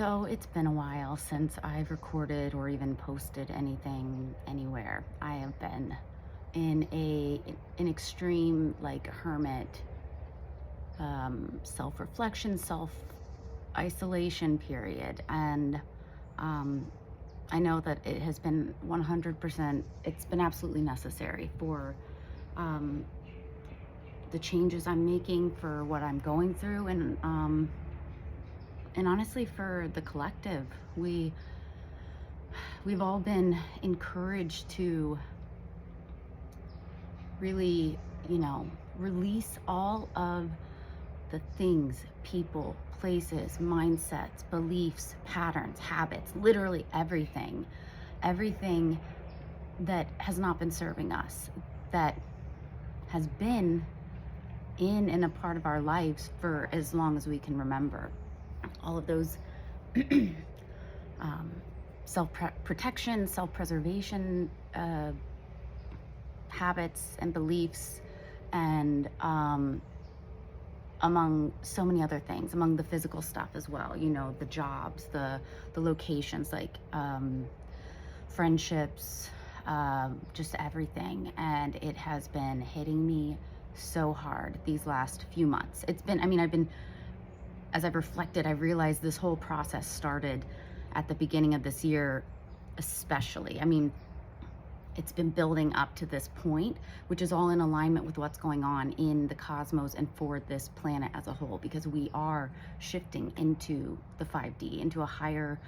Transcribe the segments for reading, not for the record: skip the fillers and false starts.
So it's been a while since I've recorded or even posted anything anywhere. I have been in an extreme like hermit self-reflection, self-isolation period, and um, I know that it has been 100%. It's been absolutely necessary for um, the changes I'm making, for what I'm going through, and honestly for the collective. We've all been encouraged to really, release all of the things, people, places, mindsets, beliefs, patterns, habits, literally everything that has not been serving us, that has been in and a part of our lives for as long as we can remember. All of those um, self-protection, self-preservation habits and beliefs, and among so many other things, among the physical stuff as well, the jobs, the locations, like friendships, just everything. And it has been hitting me so hard these last few months. As I've reflected, I've realized this whole process started at the beginning of this year, especially. It's been building up to this point, which is all in alignment with what's going on in the cosmos and for this planet as a whole, because we are shifting into the 5D, into a higher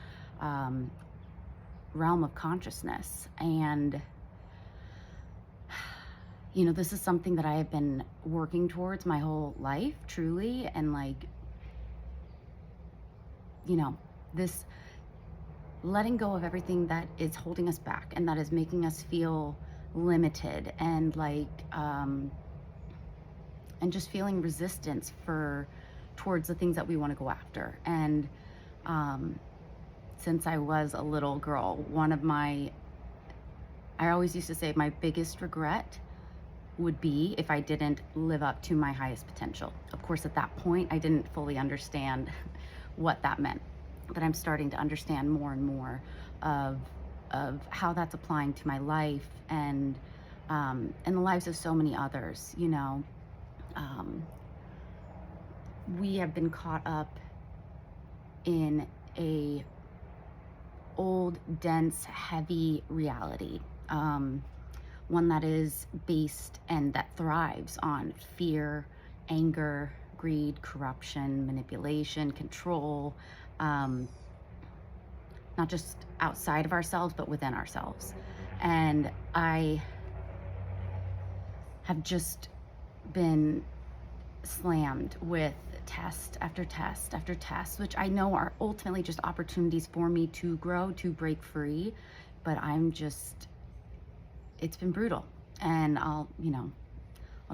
realm of consciousness. And this is something that I have been working towards my whole life, truly. And this letting go of everything that is holding us back and that is making us feel limited, and and just feeling resistance towards the things that we want to go after. And since I was a little girl, I always used to say my biggest regret would be if I didn't live up to my highest potential. Of course, at that point, I didn't fully understand what that meant, but I'm starting to understand more and more of how that's applying to my life, and the lives of so many others. We have been caught up in a old, dense, heavy reality, one that is based and that thrives on fear, anger, greed, corruption, manipulation, control, not just outside of ourselves, but within ourselves. And I have just been slammed with test after test after test, which I know are ultimately just opportunities for me to grow, to break free. But it's been brutal. And I'll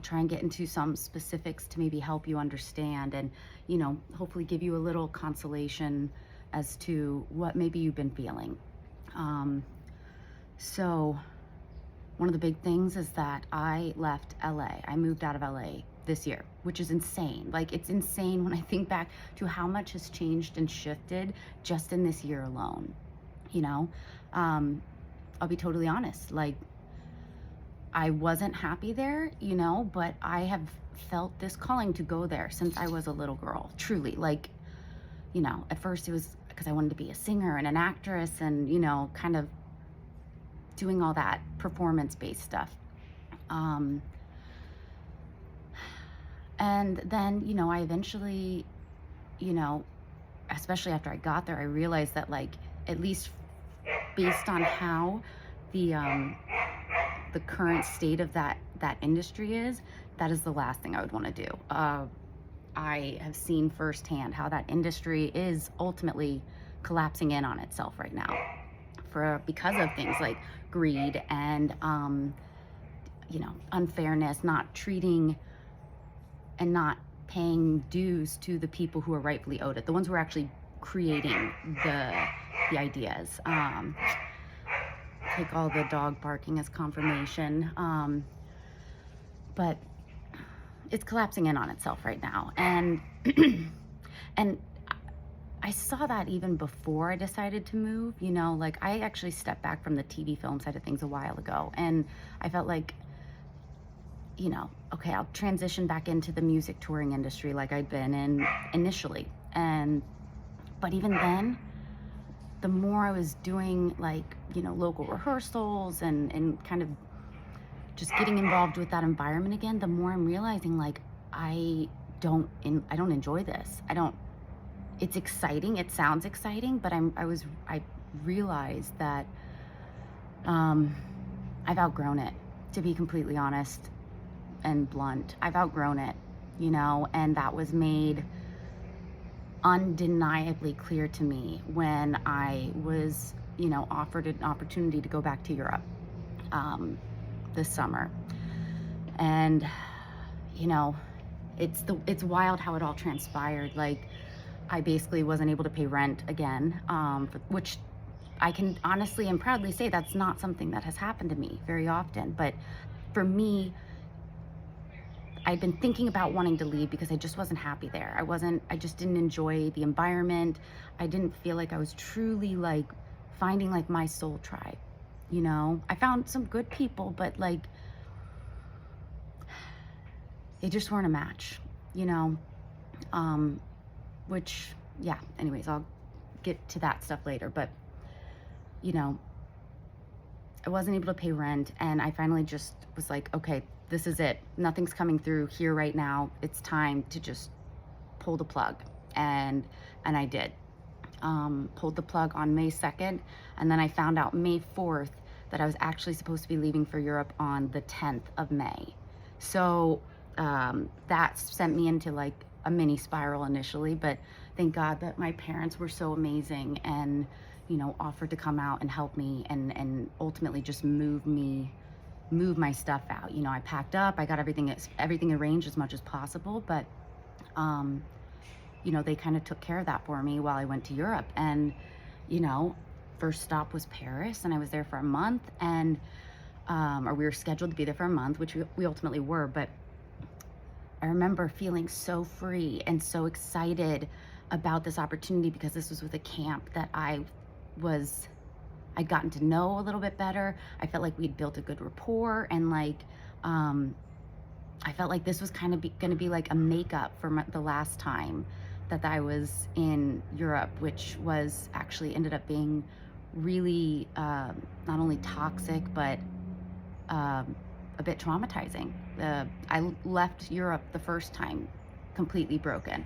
try and get into some specifics to maybe help you understand, and, hopefully give you a little consolation as to what maybe you've been feeling. So one of the big things is that I left LA. I moved out of LA this year, which is insane. Like, it's insane when I think back to how much has changed and shifted just in this year alone. I'll be totally honest. Like, I wasn't happy there, but I have felt this calling to go there since I was a little girl, truly. Like, at first it was because I wanted to be a singer and an actress and, kind of doing all that performance-based stuff. And then, I eventually, especially after I got there, I realized that, like, at least based on how the current state of that industry is, that is the last thing I would want to do. I have seen firsthand how that industry is ultimately collapsing in on itself right now, because of things like greed and unfairness, not treating and not paying dues to the people who are rightfully owed it, the ones who are actually creating the ideas. Take all the dog barking as confirmation. But it's collapsing in on itself right now. And and I saw that even before I decided to move, like I actually stepped back from the TV film side of things a while ago, and I felt like, okay, I'll transition back into the music touring industry like I'd been in initially. But even then, the more I was doing like, local rehearsals and kind of just getting involved with that environment again, the more I'm realizing like I don't enjoy this. It's exciting. It sounds exciting, but I realized that I've outgrown it, to be completely honest and blunt. I've outgrown it, and that was made undeniably clear to me when I was, offered an opportunity to go back to Europe this summer. And, it's wild how it all transpired. Like, I basically wasn't able to pay rent again, which I can honestly and proudly say that's not something that has happened to me very often. But for me, I'd been thinking about wanting to leave because I just wasn't happy there. I just didn't enjoy the environment. I didn't feel like I was truly like finding like my soul tribe. I found some good people, but like, they just weren't a match, which, yeah, anyways, I'll get to that stuff later. But, I wasn't able to pay rent, and I finally just was like, okay, this is it. Nothing's coming through here right now. It's time to just pull the plug. And I did. Pulled the plug on May 2nd, and then I found out May 4th that I was actually supposed to be leaving for Europe on the 10th of May. So that sent me into like a mini spiral initially, but thank God that my parents were so amazing and, offered to come out and help me and ultimately just move my stuff out. I packed up, I got everything arranged as much as possible, but, they kind of took care of that for me while I went to Europe. And, first stop was Paris, and I was there for a month, and, or we were scheduled to be there for a month, which we ultimately were, but I remember feeling so free and so excited about this opportunity because this was with a camp that I'd gotten to know a little bit better. I felt like we'd built a good rapport, and like, I felt like this was kind of going to be like a makeup for the last time that I was in Europe, which was actually ended up being really not only toxic, but a bit traumatizing. I left Europe the first time completely broken.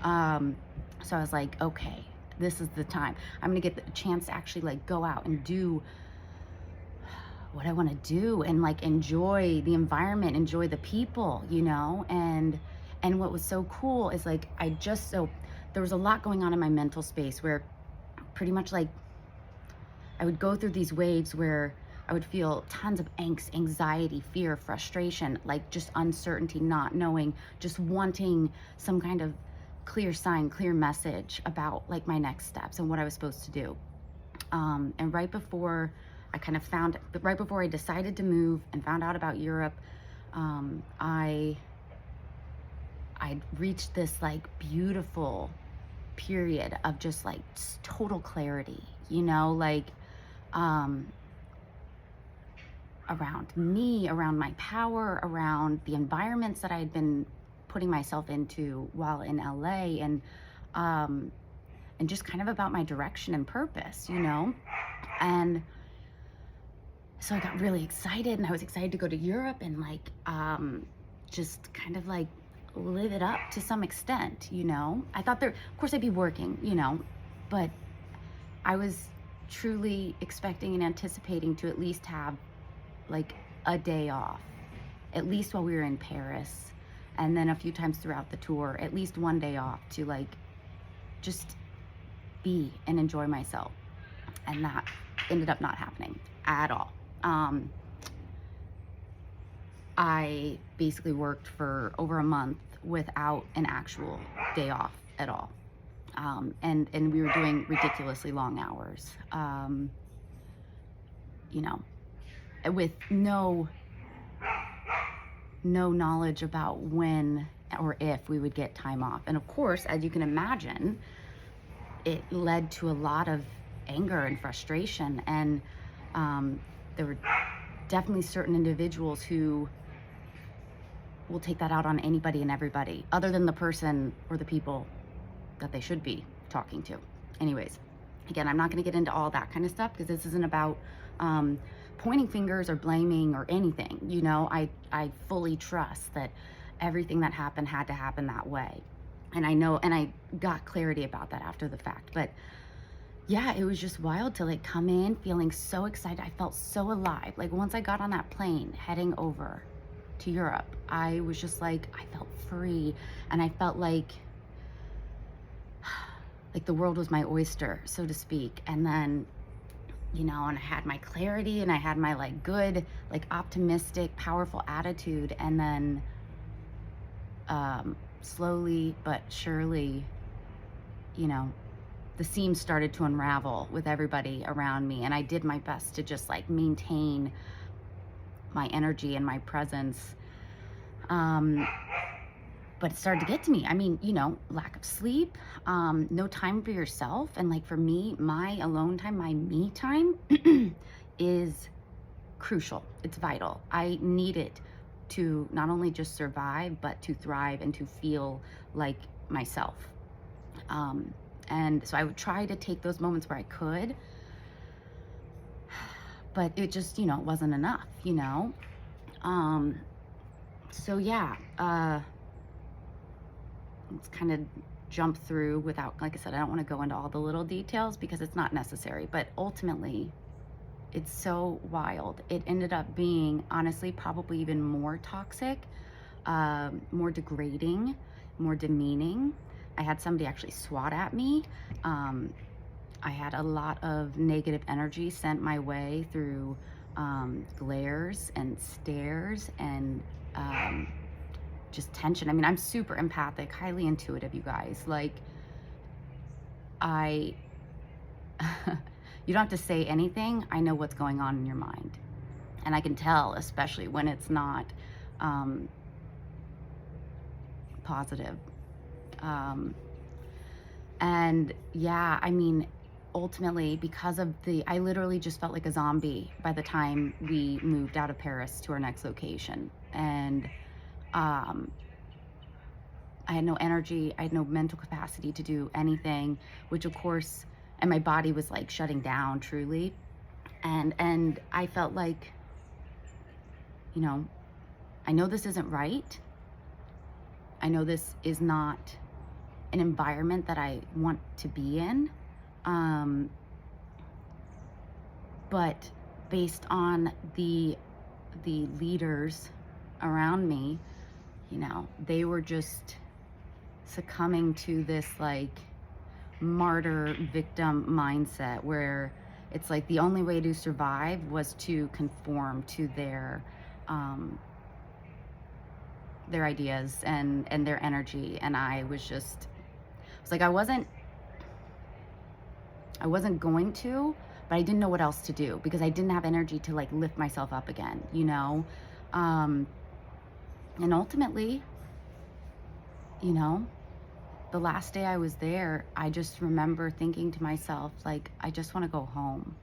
So I was like, okay, this is the time. I'm gonna get the chance to actually like go out and do what I want to do and like enjoy the environment, enjoy the people, and what was so cool is like there was a lot going on in my mental space where pretty much like I would go through these waves where I would feel tons of angst, anxiety, fear, frustration, like just uncertainty, not knowing, just wanting some kind of clear sign, clear message about like my next steps and what I was supposed to do. And right before I decided to move and found out about Europe, I'd reached this like beautiful period of just like total clarity, like around me, around my power, around the environments that I had been putting myself into while in LA, and just kind of about my direction and purpose, and so I got really excited, and I was excited to go to Europe and like just kind of like live it up to some extent, I thought of course I'd be working, but I was truly expecting and anticipating to at least have like a day off, at least while we were in Paris, and then a few times throughout the tour, at least one day off to like just be and enjoy myself. And that ended up not happening at all. I basically worked for over a month without an actual day off at all. And we were doing ridiculously long hours, with no knowledge about when or if we would get time off. And of course, as you can imagine, it led to a lot of anger and frustration. And there were definitely certain individuals who will take that out on anybody and everybody other than the person or the people that they should be talking to. Anyways, again, I'm not going to get into all that kind of stuff because this isn't about pointing fingers or blaming or anything. You know, I fully trust that everything that happened had to happen that way. And I know, and I got clarity about that after the fact. But yeah, it was just wild to like come in feeling so excited. I felt so alive. Like once I got on that plane heading over to Europe, I was just like, I felt free. And I felt like the world was my oyster, so to speak. And then, you know, and I had my clarity and I had my like good, like optimistic, powerful attitude. And then slowly but surely, you know, the seams started to unravel with everybody around me. And I did my best to just like maintain my energy and my presence. But it started to get to me. I mean, you know, lack of sleep, no time for yourself. And like for me, my alone time, my me time is crucial. It's vital. I need it to not only just survive, but to thrive and to feel like myself. And so I would try to take those moments where I could, but it just, you know, it wasn't enough, you know? So yeah, let's kind of jump through without, like I said, I don't want to go into all the little details because it's not necessary, but ultimately it's so wild. It ended up being honestly probably even more toxic, more degrading, more demeaning. I had somebody actually swat at me. I had a lot of negative energy sent my way through glares and stares and just tension. I mean, I'm super empathic, highly intuitive, you guys. Like, you don't have to say anything. I know what's going on in your mind. And I can tell, especially when it's not positive. And yeah, I mean, ultimately, because of I literally just felt like a zombie by the time we moved out of Paris to our next location. And I had no energy, I had no mental capacity to do anything, which of course, and my body was like shutting down truly. And I felt like, you know, I know this isn't right. I know this is not an environment that I want to be in. But based on the leaders around me, you know, they were just succumbing to this like martyr victim mindset where it's like the only way to survive was to conform to their ideas and their energy. And I was like, I wasn't going to, but I didn't know what else to do because I didn't have energy to like lift myself up again, you know? And ultimately, you know, the last day I was there, I just remember thinking to myself, like, I just want to go home.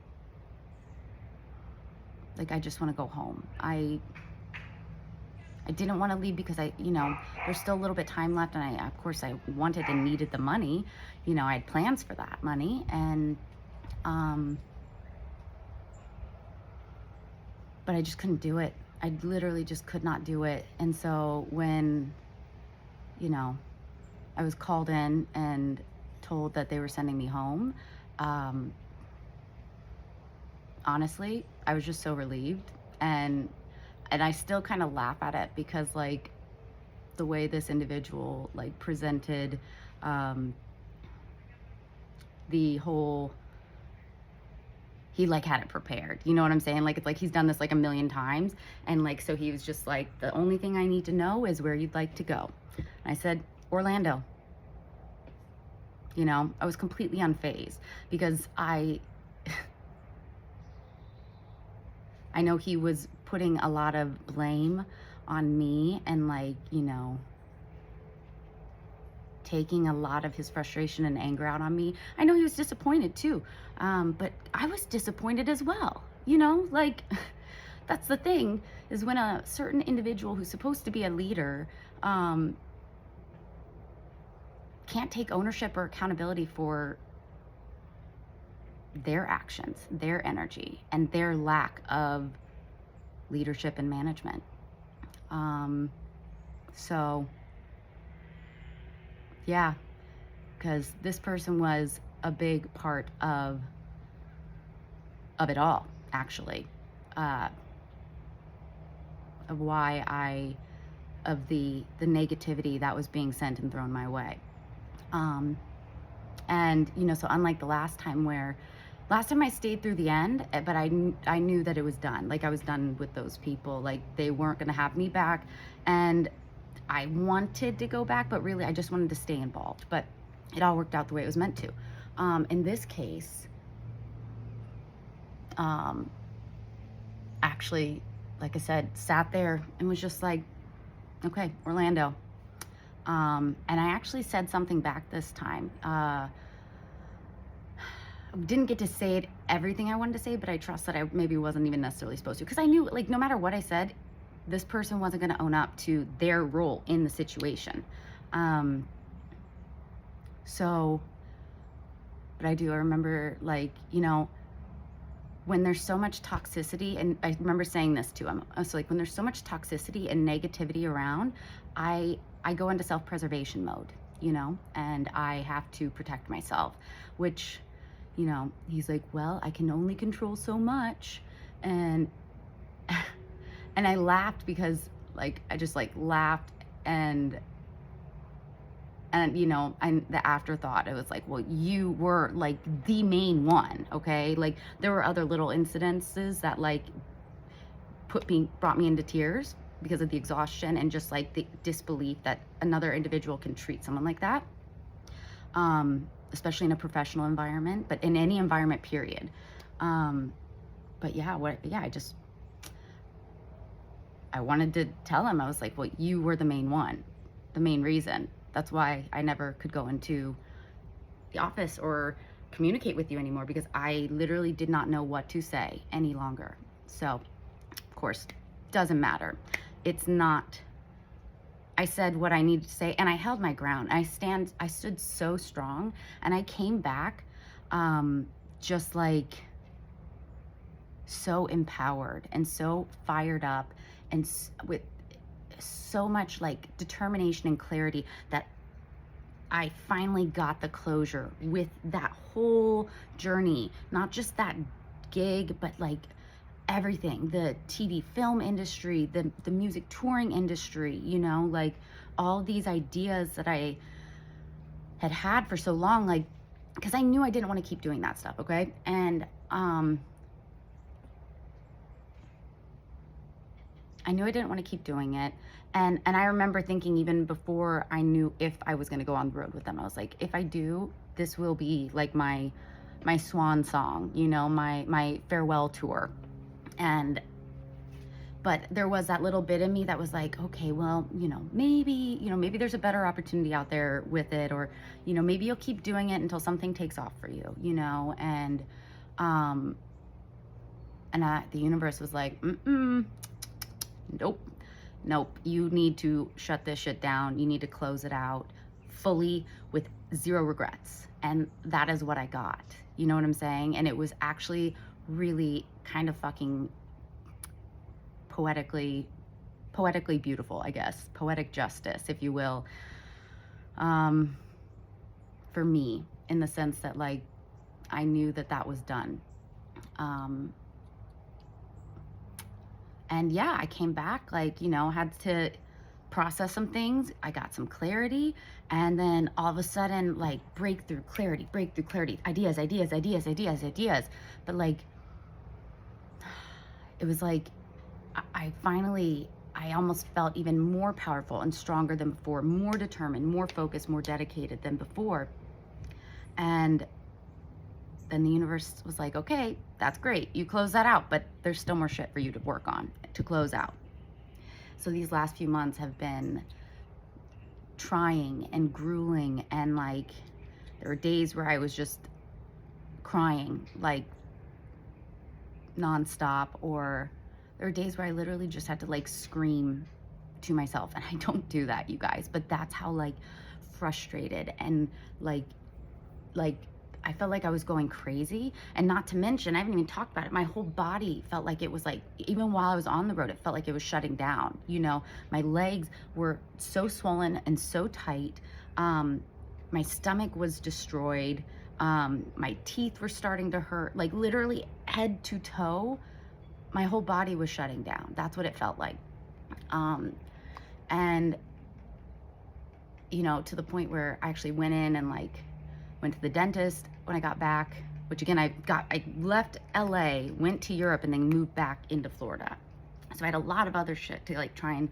Like, I just want to go home. I didn't want to leave because you know, there's still a little bit time left. And of course, I wanted and needed the money. You know, I had plans for that money. And, but I just couldn't do it. I literally just could not do it. And so when, you know, I was called in and told that they were sending me home, honestly, I was just so relieved. And I still kind of laugh at it because like the way this individual like presented the whole, he like had it prepared, you know what I'm saying? Like it's like he's done this like a million times, and like so he was just like, the only thing I need to know is where you'd like to go. And I said, Orlando. You know, I was completely unfazed because I know he was putting a lot of blame on me and like, you know, taking a lot of his frustration and anger out on me. I know he was disappointed too, but I was disappointed as well. You know, like that's the thing, is when a certain individual who's supposed to be a leader can't take ownership or accountability for their actions, their energy, and their lack of leadership and management. So yeah, because this person was a big part of it all, actually, of why of the negativity that was being sent and thrown my way. And you know, so unlike the last time I stayed through the end, but I knew that it was done. Like, I was done with those people. Like, they weren't going to have me back, and I wanted to go back, but really I just wanted to stay involved. But it all worked out the way it was meant to. In this case, actually, like I said, sat there and was just like, okay, Orlando. And I actually said something back this time. Didn't get to say it everything I wanted to say, but I trust that I maybe wasn't even necessarily supposed to, because I knew, like, no matter what I said, this person wasn't going to own up to their role in the situation. So, but I remember, like, you know, when there's so much toxicity, and I remember saying this to him, I was like, when there's so much toxicity and negativity around, I go into self-preservation mode, you know, and I have to protect myself, which, you know, he's like, well, I can only control so much. And and I laughed, because like, I just like laughed, and you know, and the afterthought, it was like, well, you were like the main one, okay? Like, there were other little incidences that like brought me into tears because of the exhaustion and just like the disbelief that another individual can treat someone like that. Especially in a professional environment, but in any environment, period. But yeah, I wanted to tell him, I was like, well, you were the main one, the main reason. That's why I never could go into the office or communicate with you anymore, because I literally did not know what to say any longer. So, of course, doesn't matter. It's not, I said what I needed to say, and I held my ground. I stood so strong, and I came back just like so empowered and so fired up, and with so much like determination and clarity, that I finally got the closure with that whole journey, not just that gig, but like everything, the TV film industry, the music touring industry, you know, like all these ideas that I had for so long, like, because I knew I didn't want to keep doing that stuff, okay? And I knew I didn't want to keep doing it. And I remember thinking, even before I knew if I was going to go on the road with them, I was like, if I do, this will be like my swan song, you know, my farewell tour. But there was that little bit of me that was like, okay, well, maybe there's a better opportunity out there with it, or, maybe you'll keep doing it until something takes off for you, and the universe was like, nope, you need to shut this shit down. You need to close it out fully with zero regrets. And that is what I got. You know what I'm saying? And it was actually really kind of fucking poetically beautiful, I guess. Poetic justice, if you will. For me, in the sense that, like, I knew that was done. And yeah, I came back, like, had to process some things. I got some clarity, and then all of a sudden, like, breakthrough clarity, ideas. But like, it was like, I almost felt even more powerful and stronger than before, more determined, more focused, more dedicated than before. And then the universe was like, okay, that's great. You close that out, but there's still more shit for you to work on to close out. So these last few months have been trying and grueling, and like there were days where I was just crying like nonstop, or there were days where I literally just had to like scream to myself, and I don't do that, you guys, but that's how like frustrated and like like I felt like I was going crazy. And not to mention, I haven't even talked about it, my whole body felt like it was like, even while I was on the road, it felt like it was shutting down. You know, my legs were so swollen and so tight. My stomach was destroyed. My teeth were starting to hurt, like literally head to toe. My whole body was shutting down. That's what it felt like. And you know, to the point where I actually went in and like went to the dentist when I got back, which again, I left LA, went to Europe, and then moved back into Florida. So I had a lot of other shit to like try and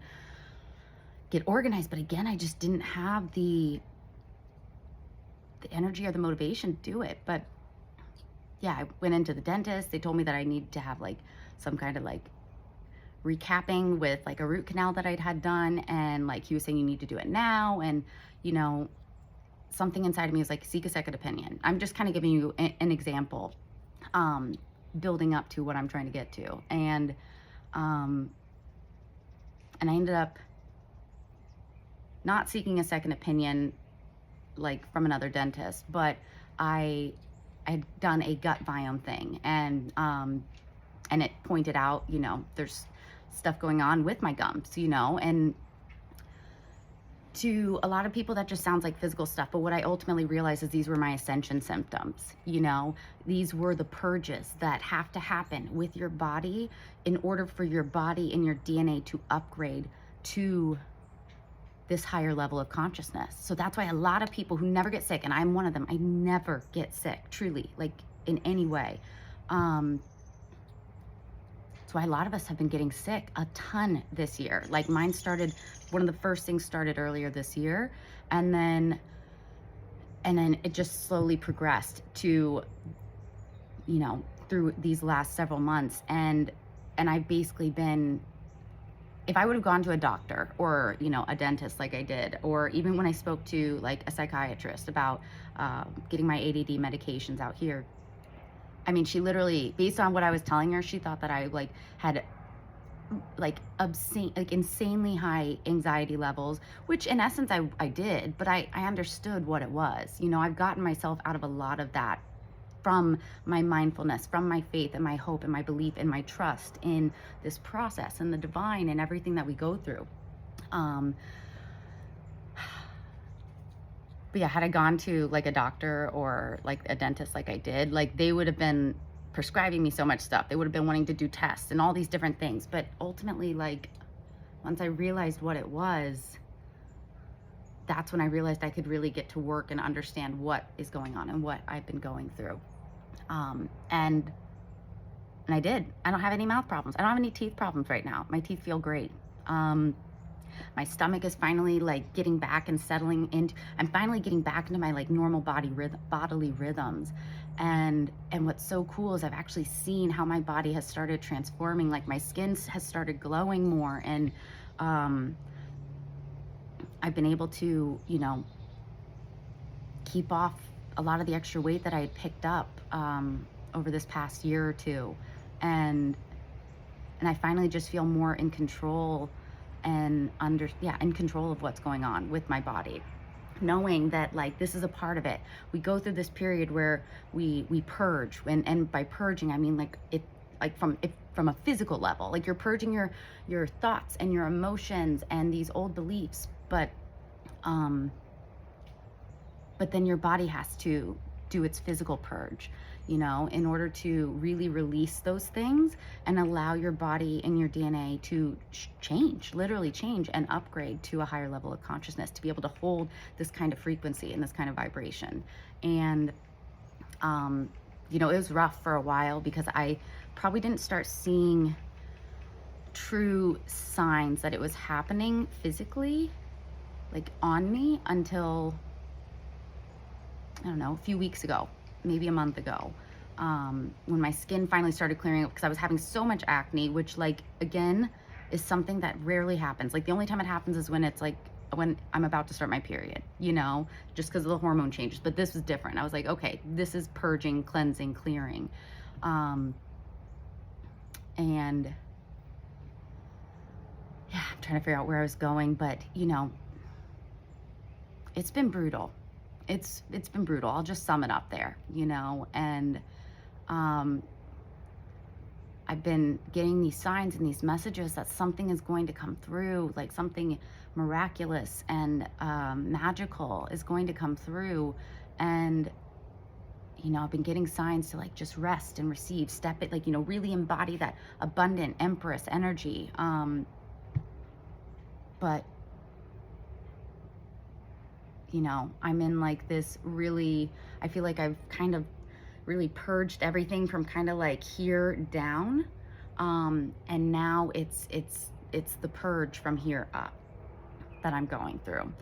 get organized. But again, I just didn't have the energy or the motivation to do it. But yeah, I went into the dentist. They told me that I needed to have like some kind of like recapping with like a root canal that I'd had done. And like, he was saying, you need to do it now. And, you know, something inside of me was like, seek a second opinion. I'm just kind of giving you an example, building up to what I'm trying to get to. And I ended up not seeking a second opinion, like from another dentist, but I had done a gut biome thing, and it pointed out, you know, there's stuff going on with my gums, you know, and to a lot of people that just sounds like physical stuff. But what I ultimately realized is these were my ascension symptoms. You know, these were the purges that have to happen with your body in order for your body and your DNA to upgrade to this higher level of consciousness. So that's why a lot of people who never get sick, and I'm one of them, I never get sick, truly, like in any way. That's why a lot of us have been getting sick a ton this year. Like mine started, one of the first things started earlier this year, and then it just slowly progressed to, you know, through these last several months. And I've basically been, if I would have gone to a doctor or, you know, a dentist like I did, or even when I spoke to like a psychiatrist about getting my ADD medications out here, I mean, she literally, based on what I was telling her, she thought that I like had like obscene, like insanely high anxiety levels, which in essence I did, but I understood what it was. You know, I've gotten myself out of a lot of that from my mindfulness, from my faith and my hope and my belief and my trust in this process and the divine and everything that we go through. But yeah, had I gone to like a doctor or like a dentist like I did, like they would have been prescribing me so much stuff. They would have been wanting to do tests and all these different things. But ultimately, like once I realized what it was, that's when I realized I could really get to work and understand what is going on and what I've been going through. And I did. I don't have any mouth problems. I don't have any teeth problems right now. My teeth feel great. My stomach is finally like getting back and settling into, I'm finally getting back into my like normal bodily rhythms. And what's so cool is I've actually seen how my body has started transforming. Like my skin has started glowing more, and I've been able to, you know, keep off a lot of the extra weight that I had picked up over this past year or two. And I finally just feel more in control and in control of what's going on with my body, knowing that like this is a part of it. We go through this period where we purge, and by purging I mean like it, like from a physical level, like you're purging your thoughts and your emotions and these old beliefs, but then your body has to do its physical purge, you know, in order to really release those things and allow your body and your DNA to change, literally change and upgrade to a higher level of consciousness, to be able to hold this kind of frequency and this kind of vibration. And, you know, it was rough for a while because I probably didn't start seeing true signs that it was happening physically, like on me, until I don't know, a few weeks ago, maybe a month ago, when my skin finally started clearing up, because I was having so much acne, which like, again, is something that rarely happens. Like the only time it happens is when it's like when I'm about to start my period, you know, just because of the hormone changes. But this was different. I was like, okay, this is purging, cleansing, clearing. And yeah, I'm trying to figure out where I was going, but you know, it's been brutal. It's been brutal. I'll just sum it up there, you know, and I've been getting these signs and these messages that something is going to come through, like something miraculous and magical is going to come through. And, you know, I've been getting signs to like just rest and receive, step it, like, you know, really embody that abundant empress energy. But, you know, I'm in like this really, I feel like I've kind of really purged everything from kind of like here down. And now it's the purge from here up that I'm going through.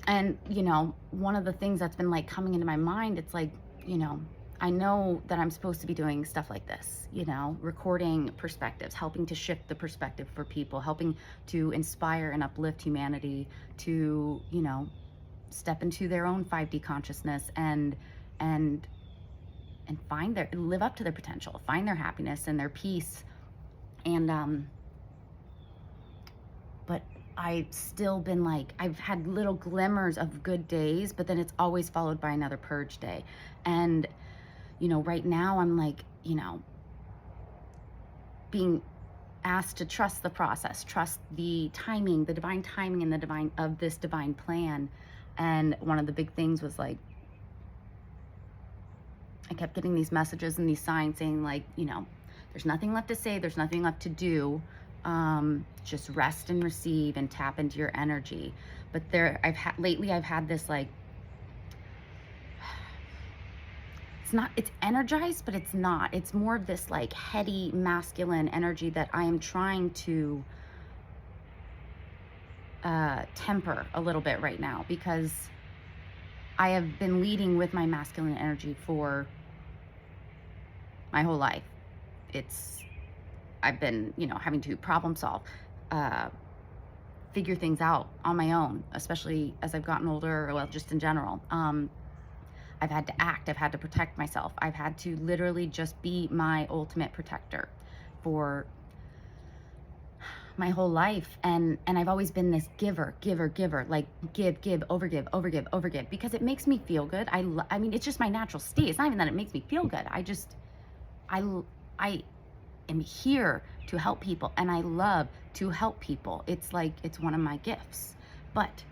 And, you know, one of the things that's been like coming into my mind, it's like, you know, I know that I'm supposed to be doing stuff like this, you know, recording perspectives, helping to shift the perspective for people, helping to inspire and uplift humanity to, you know, step into their own 5D consciousness and find their, live up to their potential, find their happiness and their peace. And but I've still been like, I've had little glimmers of good days, but then it's always followed by another purge day. And, you know, right now I'm like, you know, being asked to trust the process, trust the timing, the divine timing and the divine of this divine plan. And one of the big things was like, I kept getting these messages and these signs saying like, you know, there's nothing left to say, there's nothing left to do. Just rest and receive and tap into your energy. But lately I've had this like, it's energized, but it's not. It's more of this like heady masculine energy that I am trying to temper a little bit right now, because I have been leading with my masculine energy for my whole life. I've been, you know, having to problem solve, figure things out on my own, especially as I've gotten older, or well, just in general. I've had to act, I've had to protect myself. I've had to literally just be my ultimate protector for my whole life. And I've always been this giver, like give, overgive, because it makes me feel good. I mean, it's just my natural state. It's not even that it makes me feel good. I am here to help people, and I love to help people. It's like, it's one of my gifts. But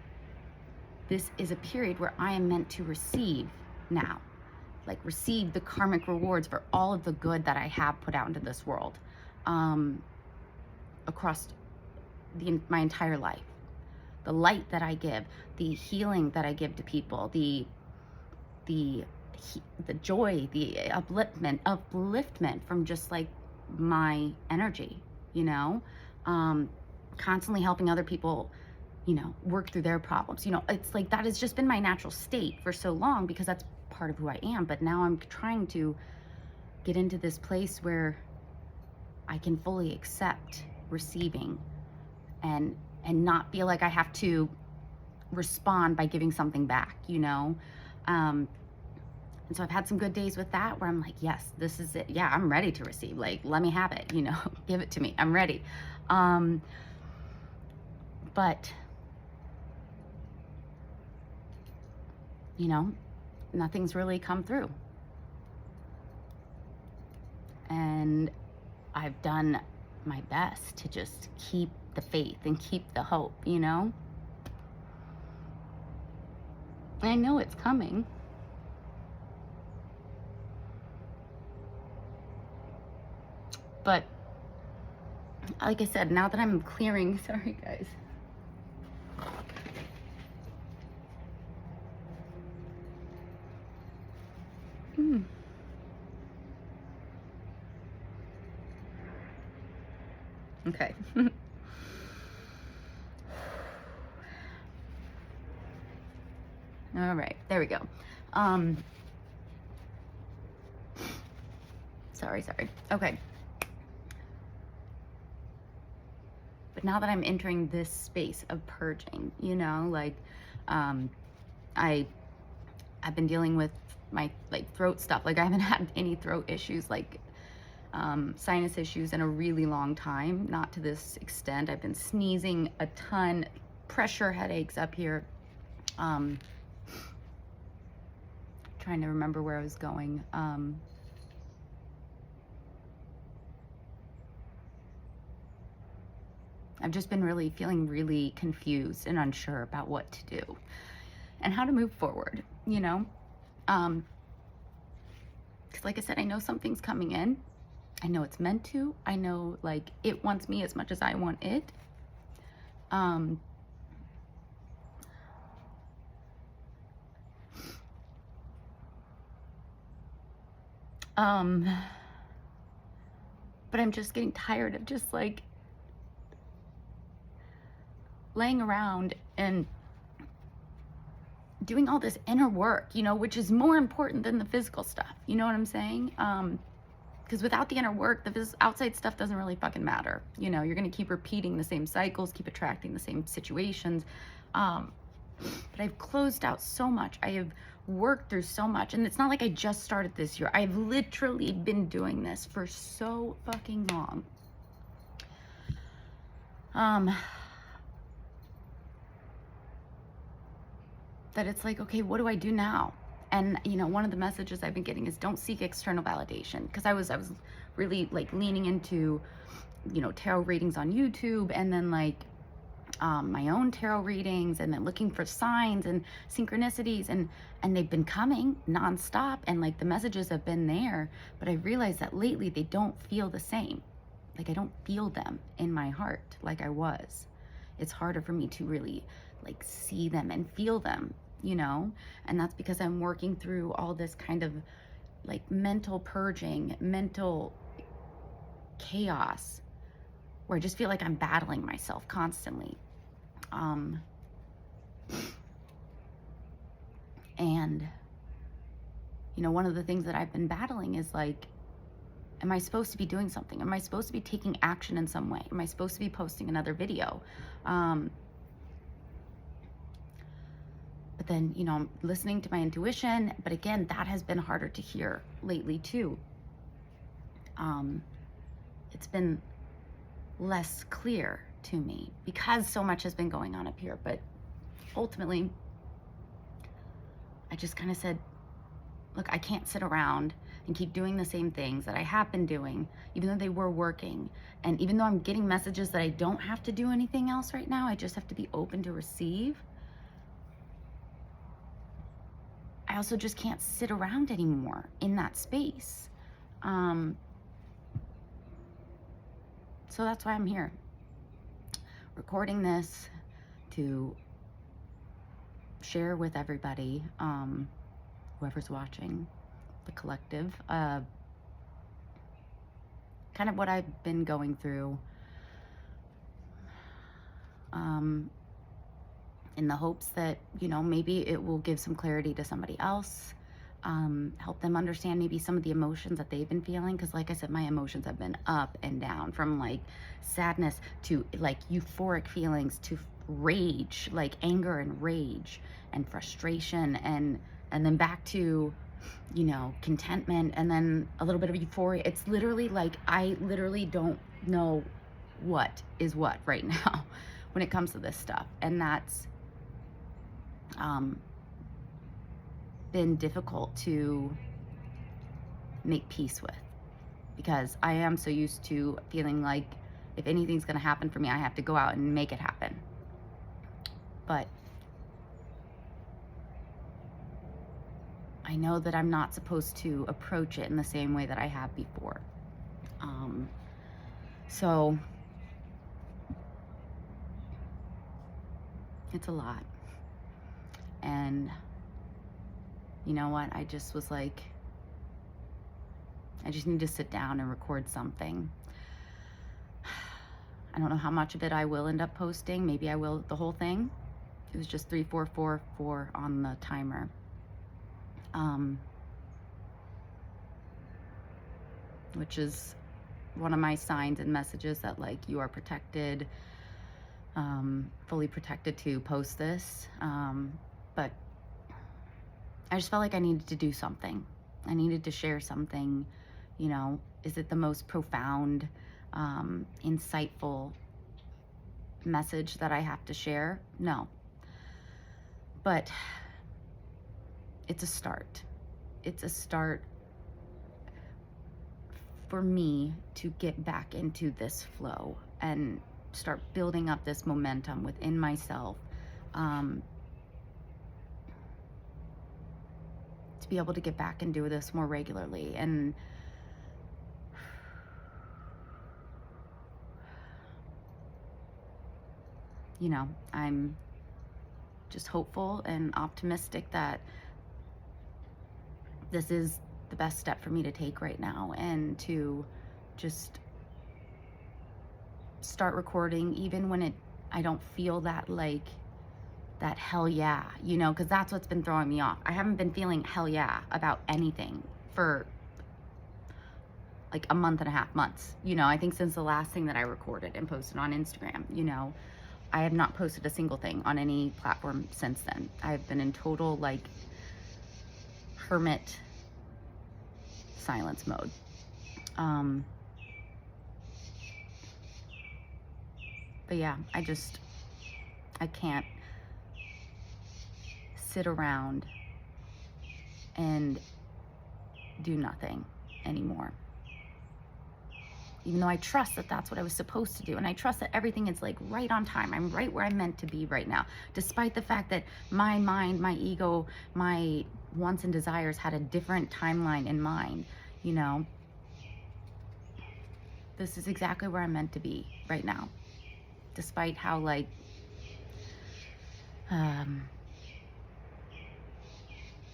this is a period where I am meant to receive now, like receive the karmic rewards for all of the good that I have put out into this world, across my entire life. The light that I give, the healing that I give to people, the joy, the upliftment from just like my energy, you know, constantly helping other people, you know, work through their problems. You know, it's like that has just been my natural state for so long, because that's part of who I am. But now I'm trying to get into this place where I can fully accept receiving and not feel like I have to respond by giving something back, you know. And so I've had some good days with that, where I'm like, yes, this is it. Yeah, I'm ready to receive. Like, let me have it, you know, give it to me. I'm ready. But, you know, nothing's really come through. And I've done my best to just keep the faith and keep the hope, you know. I know it's coming. But like I said, now that I'm clearing, sorry guys. Okay. All right, there we go. Sorry. Okay. But now that I'm entering this space of purging, you know, like, I I've been dealing with my like throat stuff. Like I haven't had any throat issues, like sinus issues in a really long time. Not to this extent. I've been sneezing a ton, pressure headaches up here. Trying to remember where I was going. I've just been really feeling really confused and unsure about what to do and how to move forward, you know? Because like I said, I know something's coming in. I know it's meant to. I know like it wants me as much as I want it. But I'm just getting tired of just like laying around and doing all this inner work, you know, which is more important than the physical stuff. You know what I'm saying? Because without the inner work, the outside stuff doesn't really fucking matter. You know, you're going to keep repeating the same cycles, keep attracting the same situations. But I've closed out so much. I have worked through so much. And it's not like I just started this year. I've literally been doing this for so fucking long. That it's like, okay, what do I do now? And you know, one of the messages I've been getting is don't seek external validation, because I was really like leaning into, you know, tarot readings on YouTube, and then like my own tarot readings, and then looking for signs and synchronicities, and they've been coming nonstop, and like the messages have been there, but I realized that lately they don't feel the same. Like I don't feel them in my heart like I was. It's harder for me to really like see them and feel them, you know? And that's because I'm working through all this kind of like mental purging, mental chaos, where I just feel like I'm battling myself constantly. And you know, one of the things that I've been battling is like, am I supposed to be doing something? Am I supposed to be taking action in some way? Am I supposed to be posting another video? But then, you know, I'm listening to my intuition, but again, that has been harder to hear lately too. It's been less clear to me because so much has been going on up here. But ultimately, I just kind of said, look, I can't sit around and keep doing the same things that I have been doing, even though they were working. And even though I'm getting messages that I don't have to do anything else right now, I just have to be open to receive. I also just can't sit around anymore in that space. So that's why I'm here, recording this to share with everybody, whoever's watching, the collective, kind of what I've been going through, in the hopes that, you know, maybe it will give some clarity to somebody else, help them understand maybe some of the emotions that they've been feeling. Because like I said, my emotions have been up and down, from like sadness to like euphoric feelings to rage, like anger and rage and frustration, and then back to, you know, contentment, and then a little bit of euphoria. It's literally like I literally don't know what is what right now when it comes to this stuff. And that's been difficult to make peace with, because I am so used to feeling like if anything's going to happen for me, I have to go out and make it happen. But I know that I'm not supposed to approach it in the same way that I have before. So it's a lot. And you know what? I just was like, I just need to sit down and record something. I don't know how much of it I will end up posting. Maybe I will the whole thing. It was just 3444 on the timer. Which is one of my signs and messages that like you are protected. fully protected to post this. But I just felt like I needed to do something. I needed to share something. Is it the most profound, insightful message that I have to share? No. But it's a start. It's a start for me to get back into this flow and start building up this momentum within myself, to be able to get back and do this more regularly. And I'm just hopeful and optimistic that this is the best step for me to take right now, and to just start recording even when I don't feel that hell yeah, because that's what's been throwing me off. I haven't been feeling hell yeah about anything for like a month and a half months. I think since the last thing that I recorded and posted on Instagram, I have not posted a single thing on any platform since then. I've been in total hermit silence mode. But yeah, I can't sit around and do nothing anymore. Even though I trust that that's what I was supposed to do. And I trust that everything is right on time. I'm right where I'm meant to be right now. Despite the fact that my mind, my ego, my wants and desires had a different timeline in mind, this is exactly where I'm meant to be right now. Despite how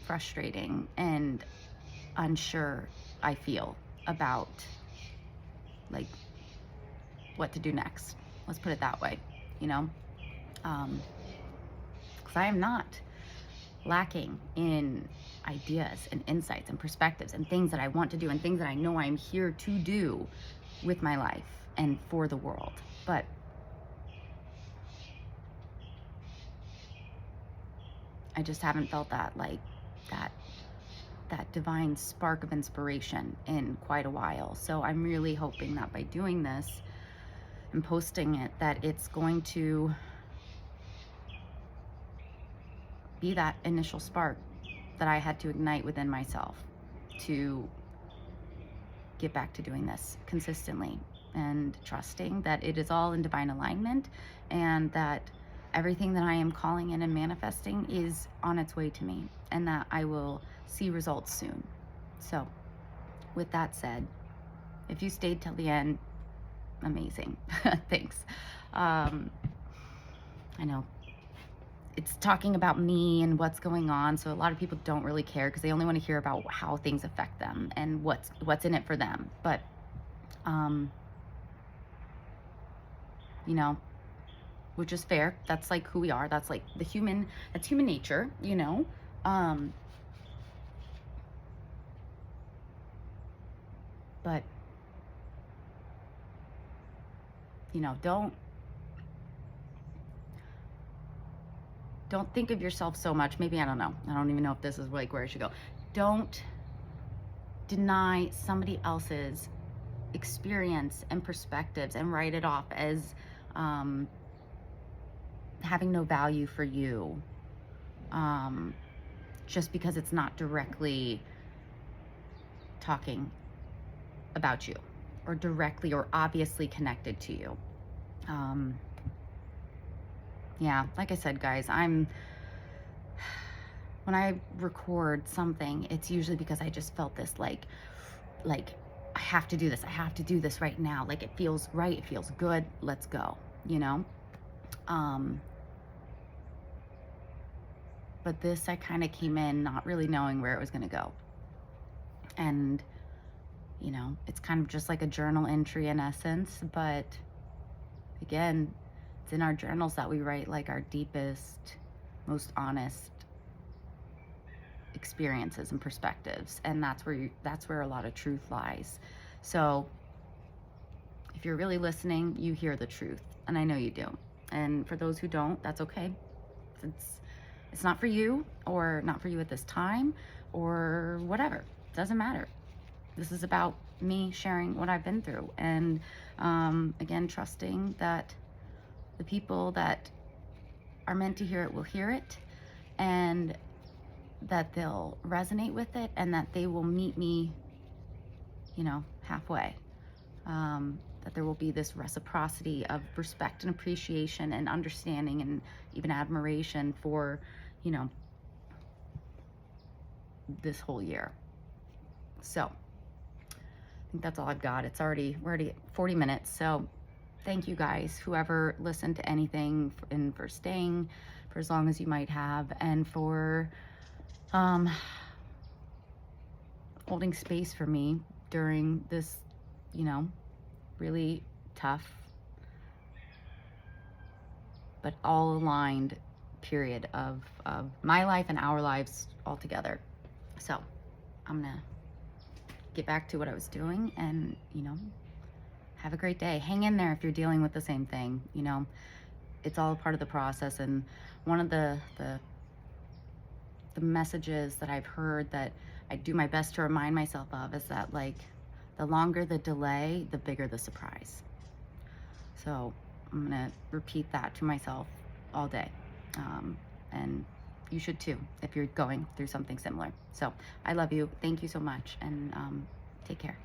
frustrating and unsure I feel about what to do next. Let's put it that way, because I am not lacking in ideas and insights and perspectives and things that I want to do and things that I know I'm here to do with my life and for the world. But I just haven't felt that divine spark of inspiration in quite a while. So I'm really hoping that by doing this and posting it, that it's going to be that initial spark that I had to ignite within myself to get back to doing this consistently, and trusting that it is all in divine alignment, and that everything that I am calling in and manifesting is on its way to me, and that I will see results soon. So with that said, if you stayed till the end, amazing. Thanks. I know it's talking about me and what's going on, so a lot of people don't really care because they only want to hear about how things affect them and what's in it for them. But which is fair. That's who we are. That's that's human nature, but don't think of yourself so much. Maybe, I don't know. I don't even know if this is where I should go. Don't deny somebody else's experience and perspectives and write it off as having no value for you, just because it's not directly talking about you or directly or obviously connected to you. Yeah, like I said, guys, when I record something, it's usually because I just felt this I have to do this. I have to do this right now. It feels right. It feels good. Let's go, But this, I kind of came in not really knowing where it was going to go. And, it's kind of just like a journal entry in essence. But again, it's in our journals that we write our deepest, most honest experiences and perspectives, and that's where a lot of truth lies. So if you're really listening, you hear the truth, and I know you do. And for those who don't, that's okay. It's it's not for you, or not for you at this time, or whatever. Doesn't matter. This is about me sharing what I've been through, and again, trusting that the people that are meant to hear it will hear it, and that they'll resonate with it, and that they will meet me, halfway. That there will be this reciprocity of respect and appreciation and understanding and even admiration for, you know, this whole year. So I think that's all I've got. We're already at 40 minutes. So thank you guys, whoever listened to anything, and for staying for as long as you might have, and for holding space for me during this, really tough but all aligned period of my life and our lives all together. So I'm gonna get back to what I was doing, and have a great day. Hang in there if you're dealing with the same thing. It's all a part of the process. And one of the messages that I've heard that I do my best to remind myself of is that, like, the longer the delay, the bigger the surprise. So I'm gonna repeat that to myself all day. And you should too, if you're going through something similar. So I love you. Thank you so much. And take care.